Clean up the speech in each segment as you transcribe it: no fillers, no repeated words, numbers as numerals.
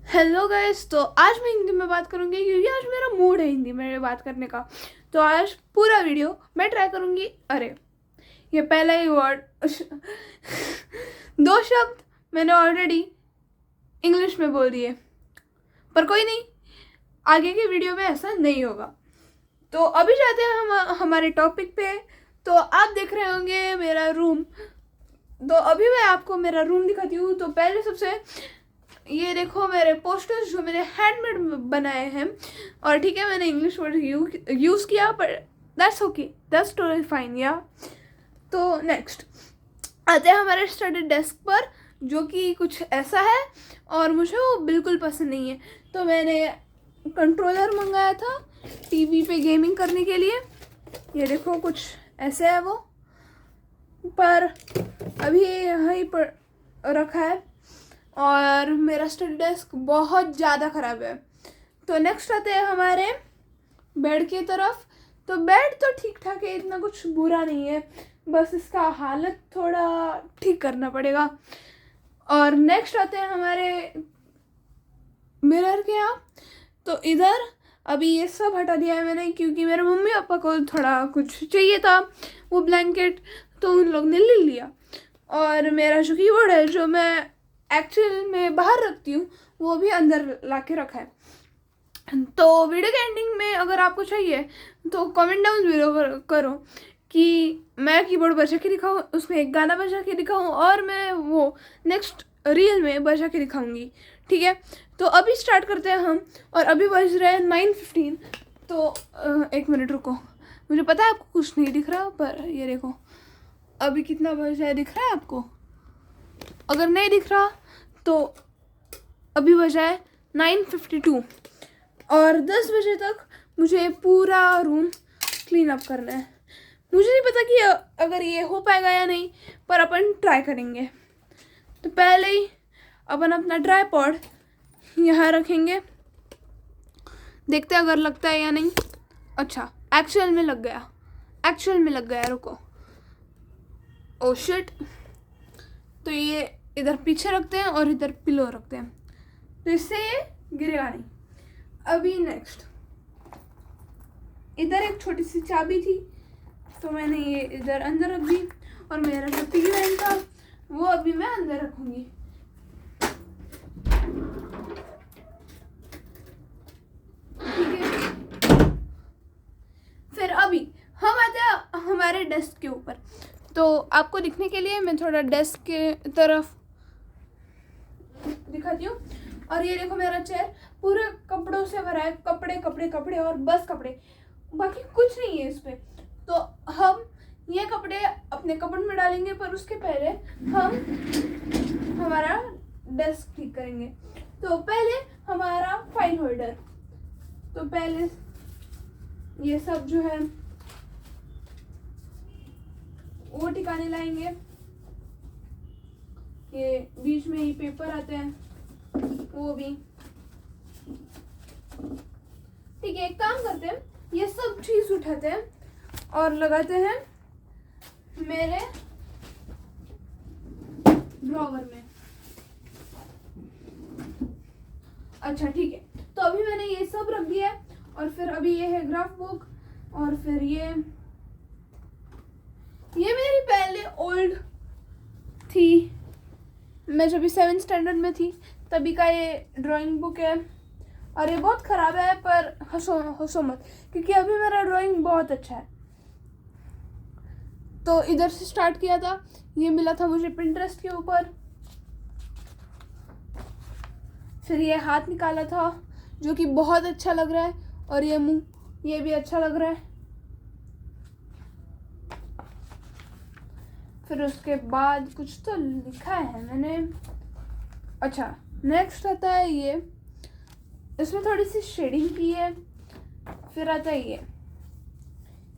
Hello guys. तो आज मैं हिंदी में बात करूंगी क्योंकि आज मेरा मूड है हिंदी में बात करने का। तो आज पूरा वीडियो मैं ट्राई करूंगी। अरे ये पहला ही वर्ड दो शब्द मैंने ऑलरेडी इंग्लिश में बोल दिए, पर कोई नहीं, आगे की वीडियो में ऐसा नहीं होगा। तो अभी जाते हैं हम हमारे टॉपिक पे। तो आप देख रहे होंगे मेरा रूम। तो अभी मैं आपको मेरा रूम दिखाती हूँ। तो पहले सबसे ये देखो मेरे पोस्टर्स जो मैंने हैंडमेड बनाए हैं। और ठीक है, मैंने इंग्लिश वर्ड यूज़ किया, पर that's okay, that's totally fine या। तो नेक्स्ट आते हैं हमारे स्टडी डेस्क पर, जो कि कुछ ऐसा है और मुझे वो बिल्कुल पसंद नहीं है। तो मैंने कंट्रोलर मंगाया था टीवी पे गेमिंग करने के लिए। ये देखो कुछ ऐसे है वो, पर अभी यहीं पर रखा है। और मेरा स्टडी डेस्क बहुत ज़्यादा ख़राब है। तो नेक्स्ट आते हैं हमारे बेड की तरफ। तो बेड तो ठीक ठाक है, इतना कुछ बुरा नहीं है, बस इसका हालत थोड़ा ठीक करना पड़ेगा। और नेक्स्ट आते हैं हमारे मिरर के यहाँ। तो इधर अभी ये सब हटा दिया है मैंने, क्योंकि मेरे मम्मी पापा को थोड़ा कुछ चाहिए था, वो ब्लैंकेट, तो उन लोग ने ले लिया। और मेरा जो कीबोर्ड है, जो मैं एक्चुअल में बाहर रखती हूँ, वो भी अंदर ला के रखा है। तो वीडियो के एंडिंग में अगर आपको चाहिए तो कमेंट डाउन वीडियो करो कि मैं कीबोर्ड बजा के दिखाऊँ, उसमें एक गाना बजा के दिखाऊँ, और मैं वो नेक्स्ट रील में बजा के दिखाऊँगी। ठीक है, तो अभी स्टार्ट करते हैं हम। और अभी बज रहे हैं 9:15। तो एक मिनट रुको, मुझे पता है आपको कुछ नहीं दिख रहा, पर ये देखो अभी कितना बज रहा है, दिख रहा है आपको? अगर नहीं दिख रहा तो अभी बजा है 9:52, और 10 बजे तक मुझे पूरा रूम क्लीन अप करना है। मुझे नहीं पता कि अगर ये हो पाएगा या नहीं, पर अपन ट्राई करेंगे। तो पहले ही अपन अपना ट्राइपॉड यहाँ रखेंगे, देखते हैं अगर लगता है या नहीं। अच्छा, एक्चुअल में लग गया, एक्चुअल में लग गया, रुको। Oh shit. तो ये इधर पीछे रखते हैं और इधर पिलो रखते हैं, तो इससे ये गिरेगा नहीं। अभी नेक्स्ट, इधर एक छोटी सी चाबी थी, तो मैंने ये इधर अंदर रख दी। और मेरा जो टी बैंक था वो अभी मैं अंदर रखूंगी। ठीक है, फिर अभी हम आते हैं हमारे डेस्क के ऊपर। तो आपको दिखने के लिए मैं थोड़ा डेस्क के तरफ दिखाती हूँ। और ये देखो मेरा चेयर पूरे कपड़ों से भरा है, कपड़े कपड़े कपड़े और बस कपड़े, बाकी कुछ नहीं है इस पे। तो हम ये कपड़े अपने कपड़ में डालेंगे, पर उसके पहले हम हमारा डेस्क ठीक करेंगे। तो पहले हमारा फाइल होल्डर, तो पहले ये सब जो है वो ठिकाने लाएंगे। ये बीच में ही पेपर आते हैं, वो भी ठीक है। एक काम करते हैं, ये सब चीज उठाते हैं और लगाते हैं मेरे ड्रॉवर में। अच्छा ठीक है, तो अभी मैंने ये सब रख दिया है। और फिर अभी ये है ग्राफ बुक, और फिर ये मेरी पहले ओल्ड थी, मैं जब भी 7th स्टैंडर्ड में थी तभी का ये ड्राइंग बुक है। और ये बहुत ख़राब है, पर हंसो मत, क्योंकि अभी मेरा ड्राइंग बहुत अच्छा है। तो इधर से स्टार्ट किया था, ये मिला था मुझे पिंटरेस्ट के ऊपर। फिर ये हाथ निकाला था, जो कि बहुत अच्छा लग रहा है, और ये मुंह, ये भी अच्छा लग रहा है। फिर उसके बाद कुछ तो लिखा है मैंने। अच्छा, नेक्स्ट आता है ये, इसमें थोड़ी सी शेडिंग की है। फिर आता है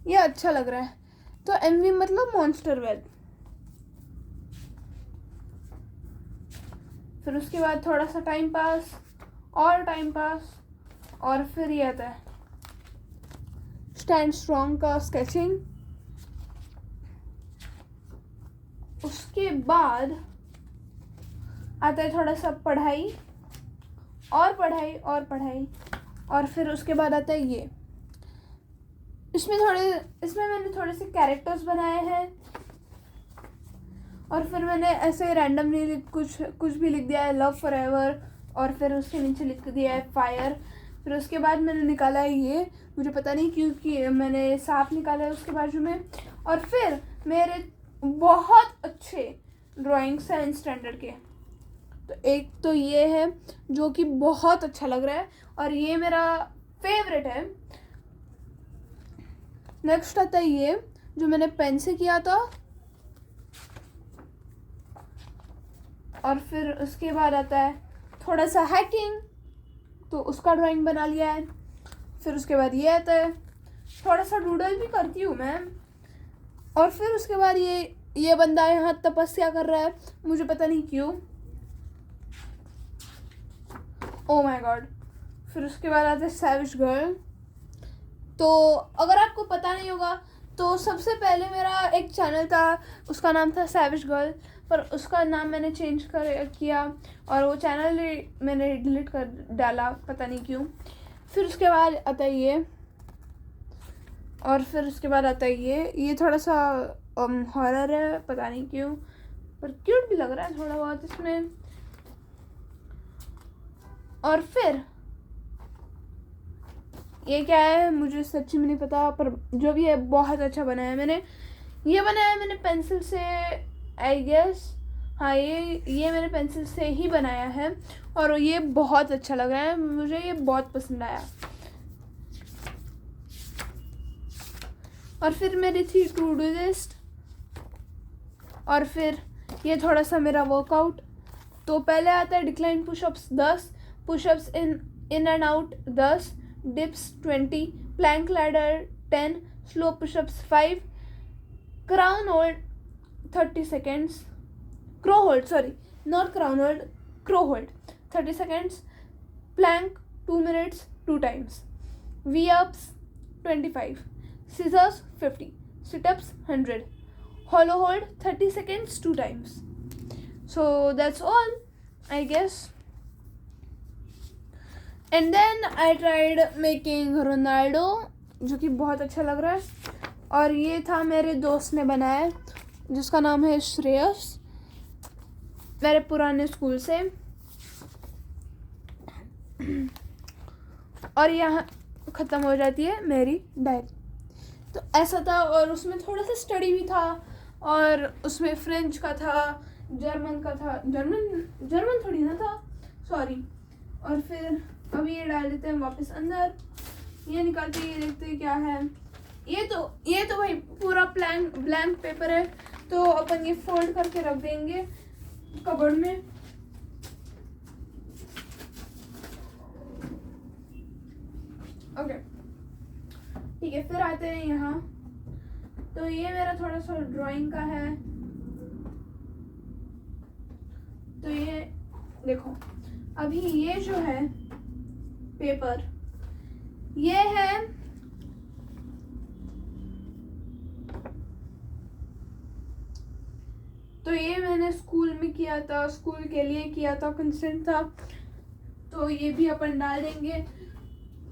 ये अच्छा लग रहा है, तो एमवी मतलब मॉन्स्टर वेल। फिर उसके बाद थोड़ा सा टाइम पास और टाइम पास, और फिर ये आता है स्टैंड स्ट्रॉन्ग का स्केचिंग। उसके बाद आता है थोड़ा सा पढ़ाई, और पढ़ाई और पढ़ाई। और फिर उसके बाद आता है ये, इसमें मैंने थोड़े से कैरेक्टर्स बनाए हैं। और फिर मैंने ऐसे रैंडमली कुछ भी लिख दिया है, लव फॉर एवर, और फिर उसके नीचे लिख दिया है फायर। फिर उसके बाद मैंने निकाला है ये, मुझे पता नहीं क्यों कि मैंने सांप निकाला है उसके बाजू में। और फिर मेरे बहुत अच्छे ड्राइंग्स हैं स्टैंडर्ड के, तो एक तो ये है जो कि बहुत अच्छा लग रहा है और ये मेरा फेवरेट है। नेक्स्ट आता है ये जो मैंने पेन से किया था। और फिर उसके बाद आता है थोड़ा सा हैकिंग, तो उसका ड्राइंग बना लिया है। फिर उसके बाद ये आता है, थोड़ा सा डूडल भी करती हूँ मैं। और फिर उसके बाद ये बंदा यहाँ तपस्या कर रहा है, मुझे पता नहीं क्यों, ओ माय गॉड। फिर उसके बाद आता है सैविज गर्ल। तो अगर आपको पता नहीं होगा तो सबसे पहले मेरा एक चैनल था, उसका नाम था सैविज गर्ल, पर उसका नाम मैंने चेंज किया और वो चैनल मैंने डिलीट कर डाला, पता नहीं क्यों। फिर उसके बाद आता है ये, और फिर उसके बाद आता है ये थोड़ा सा हॉरर है, पता नहीं क्यों, पर क्यूट भी लग रहा है थोड़ा बहुत इसमें। और फिर ये क्या है मुझे सच्ची में नहीं पता, पर जो भी है बहुत अच्छा बनाया है मैंने। ये बनाया है मैंने पेंसिल से, आई गेस, हाँ ये मैंने पेंसिल से ही बनाया है और ये बहुत अच्छा लगा है मुझे, ये बहुत पसंद आया। और फिर मेरी थी टू डू लिस्ट। और फिर ये थोड़ा सा मेरा वर्कआउट। तो पहले आता है decline pushups 10, pushups in and out 10, dips 20, plank ladder 10, slow pushups 5, crow hold 30 seconds, crow hold, sorry, not crown hold, crow hold 30 seconds, plank 2 minutes 2 times, V-ups 25, scissors 50, sit-ups 100, hollow hold 30 seconds 2 times. So that's all, I guess. And then I tried making Ronaldo, जो कि बहुत अच्छा लग रहा है। और ये था मेरे दोस्त ने बनाया, जिसका नाम है श्रेयस, मेरे पुराने स्कूल से। और यहाँ ख़त्म हो जाती है मेरी डायरी। तो ऐसा था, और उसमें थोड़ा सा स्टडी भी था, और उसमें फ्रेंच का था, जर्मन का था, जर्मन थोड़ी ना था, सॉरी। और फिर अभी ये डाल देते हैं वापस अंदर, ये निकालते हैं, ये देखते हैं क्या है। ये तो भाई पूरा ब्लैंक पेपर है, तो अपन ये फोल्ड करके रख देंगे कबर्ड में। ओके ठीक है, फिर आते हैं यहाँ। तो ये मेरा थोड़ा सा ड्राइंग का है। तो ये देखो, अभी ये जो है पेपर, ये है तो ये मैंने स्कूल में किया था, स्कूल के लिए किया था, कंसेंट था। तो ये भी अपन डाल देंगे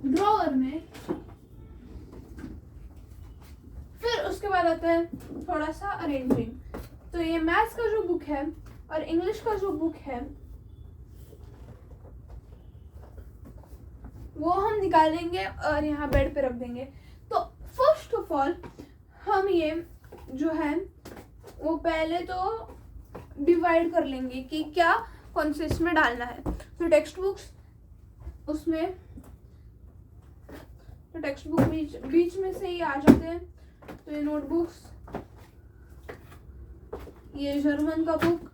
ड्रॉअर में। फिर उसके बाद आता है थोड़ा सा अरेंजिंग। तो ये मैथ्स का जो बुक है और इंग्लिश का जो बुक है वो हम निकालेंगे और यहाँ बेड पे रख देंगे। तो फर्स्ट ऑफ ऑल हम ये जो है वो पहले तो डिवाइड कर लेंगे कि क्या कौन से इसमें डालना है। तो टेक्स्ट बुक्स, उसमें तो टेक्स्ट बुक बीच में से ही आ जाते हैं। तो ये नोटबुक्स, ये जर्मन का बुक,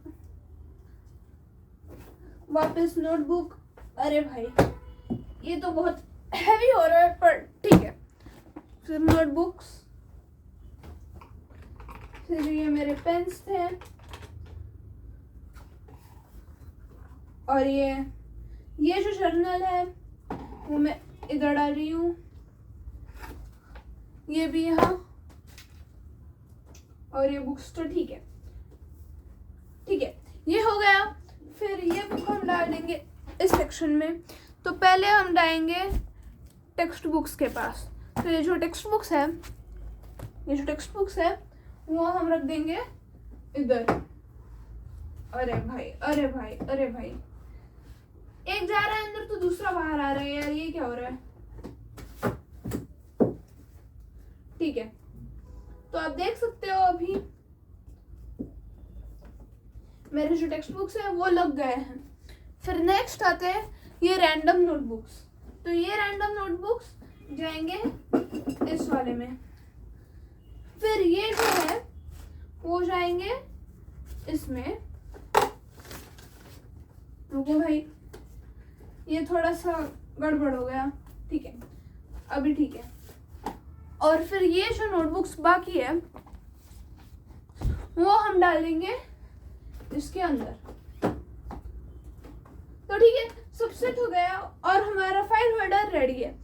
वापस नोटबुक। अरे भाई ये तो बहुत हैवी हो रहा है, पर ठीक है। फिर नोटबुक्स, फिर ये मेरे पेन्स थे, और ये जो जर्नल है वो मैं इधर डाल रही हूँ, ये भी यहाँ, और ये बुक्स तो ठीक है, ये हो गया। फिर ये बुक हम डाल देंगे इस सेक्शन में। तो पहले हम जाएंगे टेक्स्ट बुक्स के पास। तो ये जो टेक्स्ट बुक्स है वो हम रख देंगे इधर। अरे भाई एक जा रहा है अंदर तो दूसरा बाहर आ रहा है यार, ये क्या हो रहा है। ठीक है, तो आप देख सकते हो अभी मेरे जो टेक्स्ट बुक्स है वो लग गए हैं। फिर नेक्स्ट आते हैं ये रैंडम नोटबुक्स। तो ये रैंडम नोटबुक्स जाएंगे इस वाले में। फिर ये जो है वो जाएंगे इसमें। रुको भाई, ये थोड़ा सा गड़बड़ हो गया। ठीक है, अभी ठीक है। और फिर ये जो नोटबुक्स बाकी है वो हम डाल देंगे इसके अंदर। तो ठीक है, सब सेट हो गया और हमारा फाइल होल्डर रेडी है।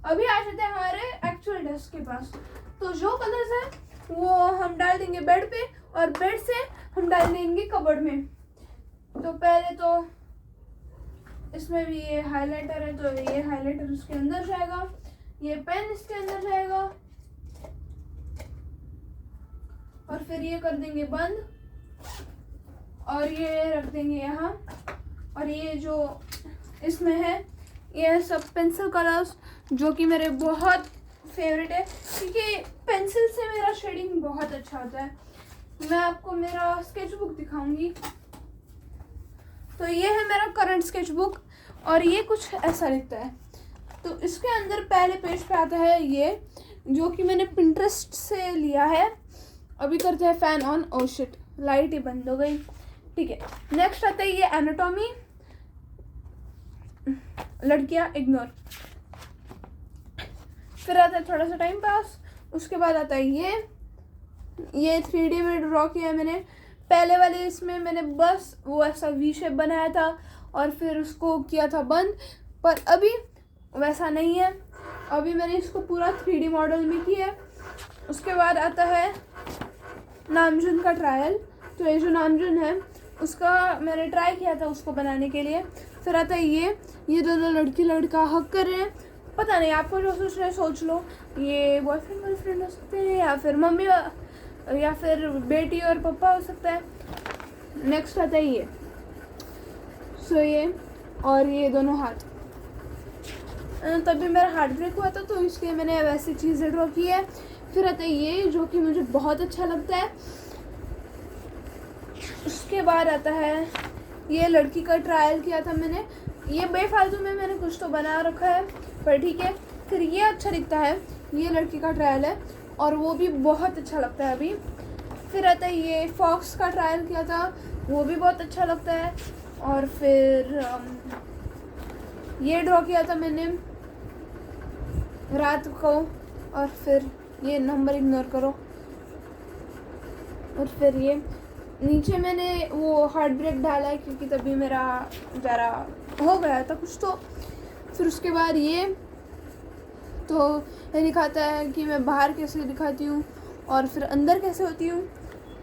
अभी आ जाते हैं हमारे एक्चुअल डेस्क के पास। तो जो कलर्स है वो हम डाल देंगे बेड पे और बेड से हम डाल देंगे कबर्ड में। तो पहले तो इसमें भी ये हाइलाइटर है, तो ये हाइलाइटर उसके अंदर जाएगा, ये पेन इसके अंदर जाएगा और फिर ये कर देंगे बंद और ये रख देंगे यहाँ। और ये जो इसमें है ये सब पेंसिल कलर्स जो कि मेरे बहुत फेवरेट है, क्योंकि पेंसिल से मेरा शेडिंग बहुत अच्छा होता है। मैं आपको मेरा स्केच बुक दिखाऊंगी। तो ये है मेरा करंट स्केच बुक और ये कुछ ऐसा दिखता है। तो इसके अंदर पहले पेज पे आता है ये, जो कि मैंने पिंटरेस्ट से लिया है। अभी करते हैं fan on. Oh shit, light ही बंद हो गई। ठीक है, नेक्स्ट आता है ये एनाटॉमी, लड़कियां इग्नोर। फिर आता है थोड़ा सा टाइम पास। उसके बाद आता है ये 3D में ड्रॉ किया है मैंने। पहले वाले इसमें मैंने बस वो ऐसा वी शेप बनाया था और फिर उसको किया था बंद, पर अभी वैसा नहीं है। अभी मैंने इसको पूरा 3D मॉडल में किया है। उसके बाद आता है नामजुन का ट्रायल। तो ये जो नामजुन है उसका मैंने ट्राई किया था उसको बनाने के लिए। फिर आता है ये दोनों लड़की लड़का हक कर रहे हैं। पता नहीं, आपको जो सोच रहे हैं सोच लो। ये बॉयफ्रेंड गर्लफ्रेंड हो सकते हैं या फिर मम्मी या फिर बेटी और पापा हो सकता है। नेक्स्ट आता है ये ये और ये दोनों हाथ। तभी मेरा हार्ट ब्रेक हुआ था तो इसलिए मैंने वैसी चीज़ें ड्रॉ की है। फिर आता है ये जो कि मुझे बहुत अच्छा लगता है। उसके बाद आता है ये लड़की का ट्रायल किया था मैंने। ये बेफालतू में मैंने कुछ तो बना रखा है पर ठीक है। फिर ये अच्छा दिखता है, ये लड़की का ट्रायल है और वो भी बहुत अच्छा लगता है अभी। फिर आता है ये फॉक्स का ट्रायल किया था, वो भी बहुत अच्छा लगता है। और फिर ये ड्रॉ किया था मैंने रात को। और फिर ये नंबर इग्नोर करो। और फिर ये नीचे मैंने वो हार्ट ब्रेक डाला है क्योंकि तभी मेरा ज़रा हो गया था कुछ तो। फिर उसके बाद ये तो ये दिखाता है कि मैं बाहर कैसे दिखाती हूँ और फिर अंदर कैसे होती हूँ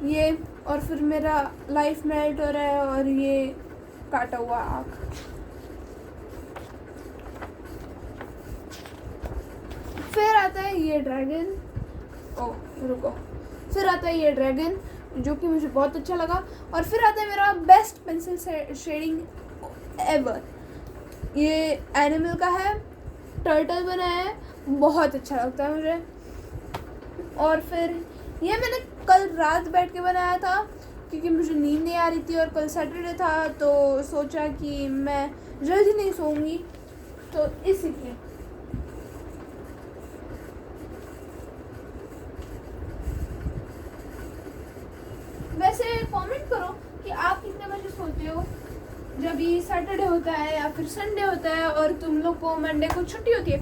ये। और फिर मेरा लाइफ मेल्ट हो रहा है और ये काटा हुआ आँख। फिर आता है ये ड्रैगन। रुको, फिर आता है ये ड्रैगन जो कि मुझे बहुत अच्छा लगा। और फिर आता है मेरा बेस्ट पेंसिल शेडिंग एवर। ये एनिमल का है, टर्टल बनाया है, बहुत अच्छा लगता है मुझे। और फिर ये मैंने कल रात बैठ के बनाया था क्योंकि मुझे नींद नहीं आ रही थी और कल सैटरडे था तो सोचा कि मैं जल्दी नहीं सोऊंगी तो इसलिए। वैसे कमेंट करो कि आप कितने बजे सोते हो जब ये सैटरडे होता है या फिर संडे होता है और तुम लोग को मंडे को छुट्टी होती है।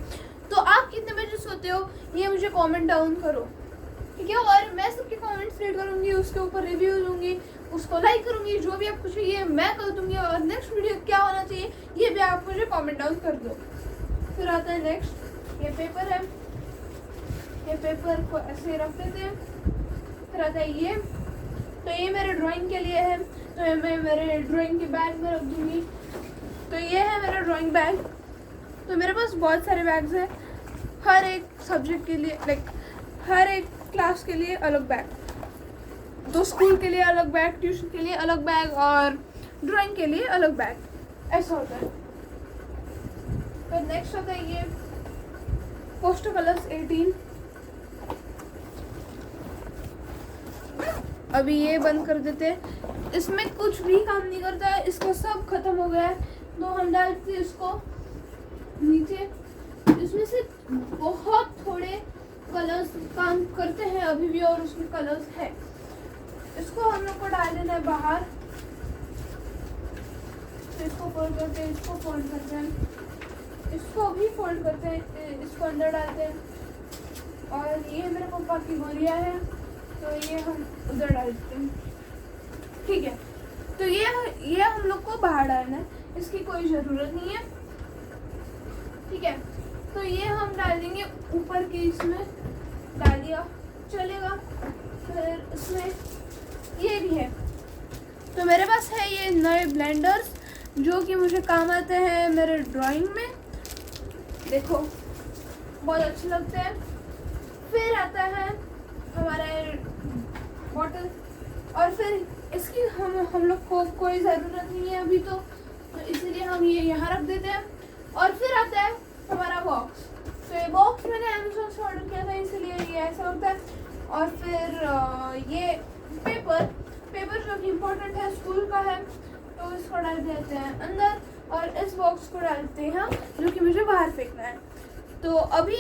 तो आप कितने बजे सोते हो ये मुझे कमेंट डाउन करो, ठीक है। और मैं सबके कमेंट्स रीड करूँगी, उसके ऊपर रिव्यू दूँगी, उसको लाइक करूँगी, जो भी आपको चाहिए मैं कर दूँगी। और नेक्स्ट वीडियो क्या होना चाहिए ये भी आप मुझे कमेंट डाउन कर दो। फिर आता है नेक्स्ट ये पेपर है, ये पेपर को ऐसे रख देते हैं। फिर आता है ये, तो ये मेरे ड्राइंग के लिए है तो मैं मेरे ड्राइंग के बैग में रख दूँगी। तो ये है मेरा ड्राइंग बैग। तो मेरे पास बहुत सारे बैग्स हैं, हर एक सब्जेक्ट के लिए, लाइक हर एक क्लास के लिए अलग बैग। तो स्कूल के लिए अलग बैग, ट्यूशन के लिए अलग बैग और ड्राइंग के लिए अलग बैग, ऐसा होता है। तो नेक्स्ट होता है ये पोस्टर कलर्स 18। अभी ये बंद कर देते हैं, इसमें कुछ भी काम नहीं करता है, इसका सब खत्म हो गया है। तो हम डालते हैं इसको नीचे। इसमें से बहुत थोड़े कलर्स काम करते हैं अभी भी, और उसमें कलर्स है। इसको हम लोग को डाल देना है बाहर। तो इसको फोल्ड करते हैं, इसको फोल्ड करते हैं, इसको भी फोल्ड करते हैं, इसको अंदर डालते हैं। और ये मेरे पापा की गोलियाँ है, तो ये हम उधर डाल देते हैं। ठीक है, तो ये हम लोग को बाहर डालना है, इसकी कोई ज़रूरत नहीं है। ठीक है, तो ये हम डाल देंगे ऊपर की, इसमें डाल दिया चलेगा। फिर इसमें ये भी है। तो मेरे पास है ये नए ब्लेंडर्स जो कि मुझे काम आते हैं मेरे ड्राइंग में, देखो बहुत अच्छे लगते हैं। फिर आता है हमारा बॉटल, और फिर इसकी हम लोग को कोई ज़रूरत नहीं है अभी, तो इसीलिए हम ये यहाँ रख देते हैं। और फिर आता है हमारा बॉक्स। तो ये बॉक्स मैंने अमेज़न से ऑर्डर किया था, इसीलिए ये ऐसा होता है। और फिर ये पेपर जो कि इम्पोर्टेंट है, स्कूल का है, तो इसको डाल देते हैं अंदर, और इस बॉक्स को डालते हैं जो कि मुझे बाहर फेंकना है। तो अभी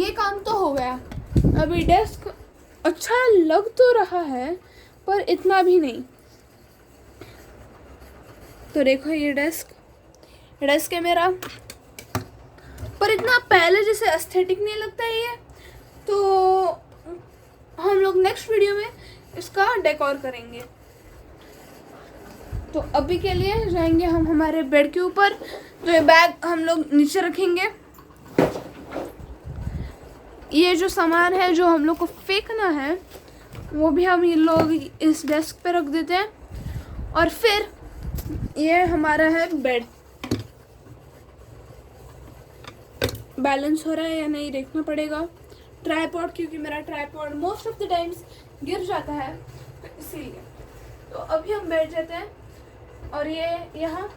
ये काम तो हो गया। अभी डेस्क अच्छा लग तो रहा है, पर इतना भी नहीं। तो देखो ये डेस्क है मेरा, पर इतना पहले जैसे एस्थेटिक नहीं लगता है ये। तो हम लोग नेक्स्ट वीडियो में इसका डेकोर करेंगे। तो अभी के लिए जाएंगे हम हमारे बेड के ऊपर। तो ये बैग हम लोग नीचे रखेंगे। ये जो सामान है जो हम लोग को फेंकना है, वो भी हम ये लोग इस डेस्क पे रख देते हैं। और फिर ये हमारा है बेड। बैलेंस हो रहा है या नहीं देखना पड़ेगा। ट्राइपॉड, क्योंकि मेरा tripod most of the times गिर जाता है, तो इसीलिए। तो अभी हम बैठ जाते हैं। और ये यहाँ,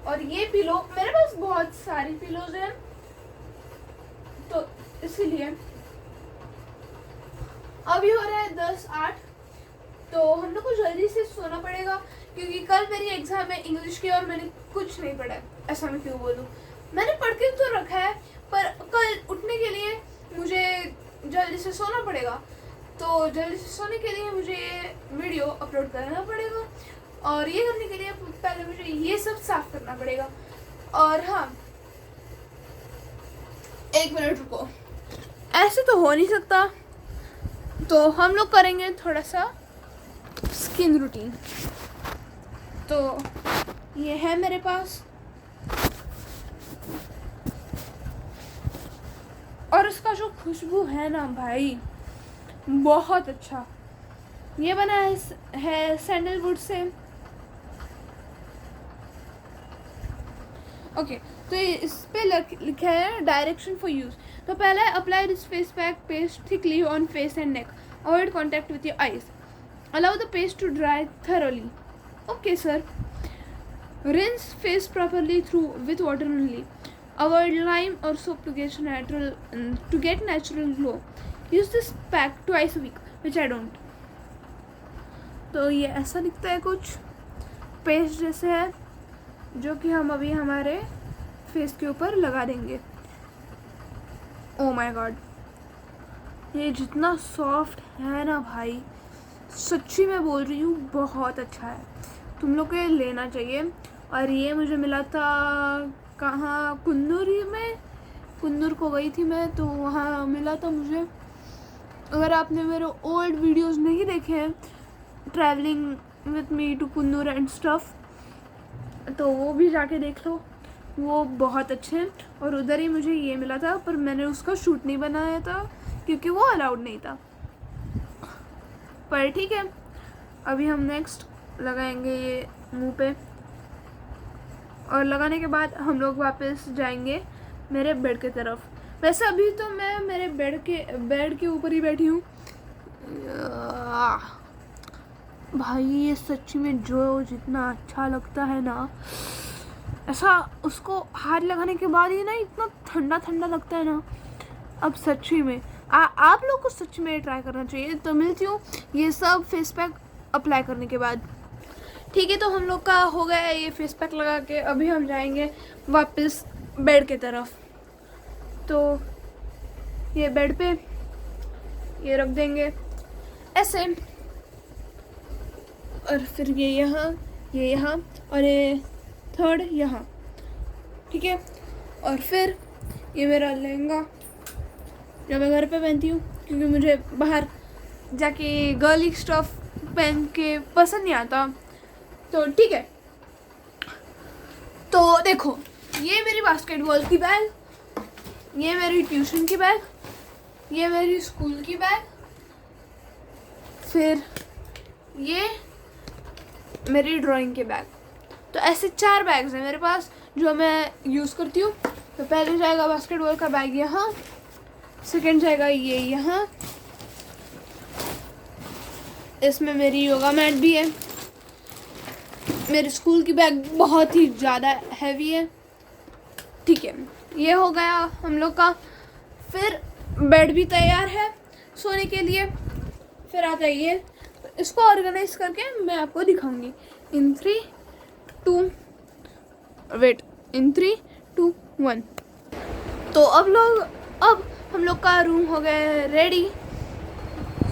और ये पिलो, मेरे पास बहुत सारी पिलोज हैं, तो इसीलिए। अभी हो रहा है 10:08, तो हम लोग को जल्दी से सोना पड़ेगा, क्योंकि कल मेरी एग्ज़ाम है इंग्लिश की और मैंने कुछ नहीं पढ़ा है। ऐसा मैं क्यों बोलूँ, मैंने पढ़ के तो रखा है, पर कल उठने के लिए मुझे जल्दी से सोना पड़ेगा। तो जल्दी से सोने के लिए मुझे ये वीडियो अपलोड करना पड़ेगा, और ये करने के लिए पहले मुझे ये सब साफ करना पड़ेगा। और हाँ, एक मिनट रुको, ऐसे तो हो नहीं सकता। तो हम लोग करेंगे थोड़ा सा स्किन रूटीन। तो ये है मेरे पास, और इसका जो खुशबू है ना भाई, बहुत अच्छा। ये बना है सैंडलवुड से। ओके, तो इस पे लिखा है डायरेक्शन फॉर यूज़। तो पहला है apply this face pack paste thickly on face and neck, avoid contact with your eyes, allow the paste to dry thoroughly. Okay sir. Rinse face properly through with water only. Avoid lime or soap to get natural glow. Use this pack twice a week, which I don't. तो ये ऐसा दिखता है, कुछ paste जैसे है, जो कि हम अभी हमारे फेस के ऊपर लगा देंगे। ओ माय गॉड, ये जितना सॉफ्ट है ना भाई, सच्ची मैं बोल रही हूँ, बहुत अच्छा है। तुम लोग को ये लेना चाहिए। और ये मुझे मिला था कहाँ, कुन्नूर को गई थी मैं, तो वहाँ मिला था मुझे। अगर आपने मेरे ओल्ड वीडियोस नहीं देखे हैं, travelling with me to Coonoor and stuff, तो वो भी जाके देख लो, वो बहुत अच्छे हैं। और उधर ही मुझे ये मिला था, पर मैंने उसका शूट नहीं बनाया था क्योंकि वो अलाउड नहीं था। पर ठीक है, अभी हम नेक्स्ट लगाएंगे ये मुंह पे। और लगाने के बाद हम लोग वापस जाएंगे मेरे बेड की तरफ। वैसे अभी तो मैं मेरे बेड के ऊपर ही बैठी हूँ। भाई ये सच्ची में जो जितना अच्छा लगता है ना, ऐसा उसको हाथ लगाने के बाद ही ना इतना ठंडा ठंडा लगता है ना। अब सच्ची में आप लोग को सच में ट्राई करना चाहिए। तो मिलती हूँ ये सब फेस पैक अप्लाई करने के बाद। ठीक है, तो हम लोग का हो गया है ये फेस पैक लगा के। अभी हम जाएंगे वापस बेड के तरफ। तो ये बेड पे ये रख देंगे ऐसे, और फिर ये यहाँ और ये थर्ड यहाँ। ठीक है, और फिर ये मेरा लहंगा जो मैं घर पे पहनती हूँ, क्योंकि मुझे बाहर जाके गर्ली स्टफ पहन के पसंद नहीं आता। तो ठीक है, तो देखो ये मेरी बास्केटबॉल की बैग, ये मेरी ट्यूशन की बैग, ये मेरी स्कूल की बैग, फिर ये मेरी ड्राइंग के बैग। तो ऐसे 4 बैग्स हैं मेरे पास जो मैं यूज़ करती हूँ। तो पहले जाएगा बास्केटबॉल का बैग यहाँ, सेकंड जाएगा ये यहाँ, इसमें मेरी योगा मैट भी है। मेरे स्कूल की बैग बहुत ही ज़्यादा हैवी है। ठीक है, ये हो गया हम लोग का। फिर बेड भी तैयार है सोने के लिए। फिर आ जाइए, इसको ऑर्गेनाइज करके मैं आपको दिखाऊंगी। इन 3, 2 1। तो अब हम लोग का रूम हो गया है रेडी।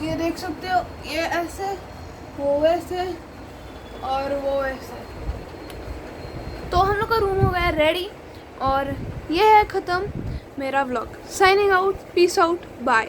ये देख सकते हो, ये ऐसे, वो वैसे और वो वैसे। तो हम लोग का रूम हो गया रेडी और ये है ख़त्म मेरा vlog. Signing out, peace out, bye.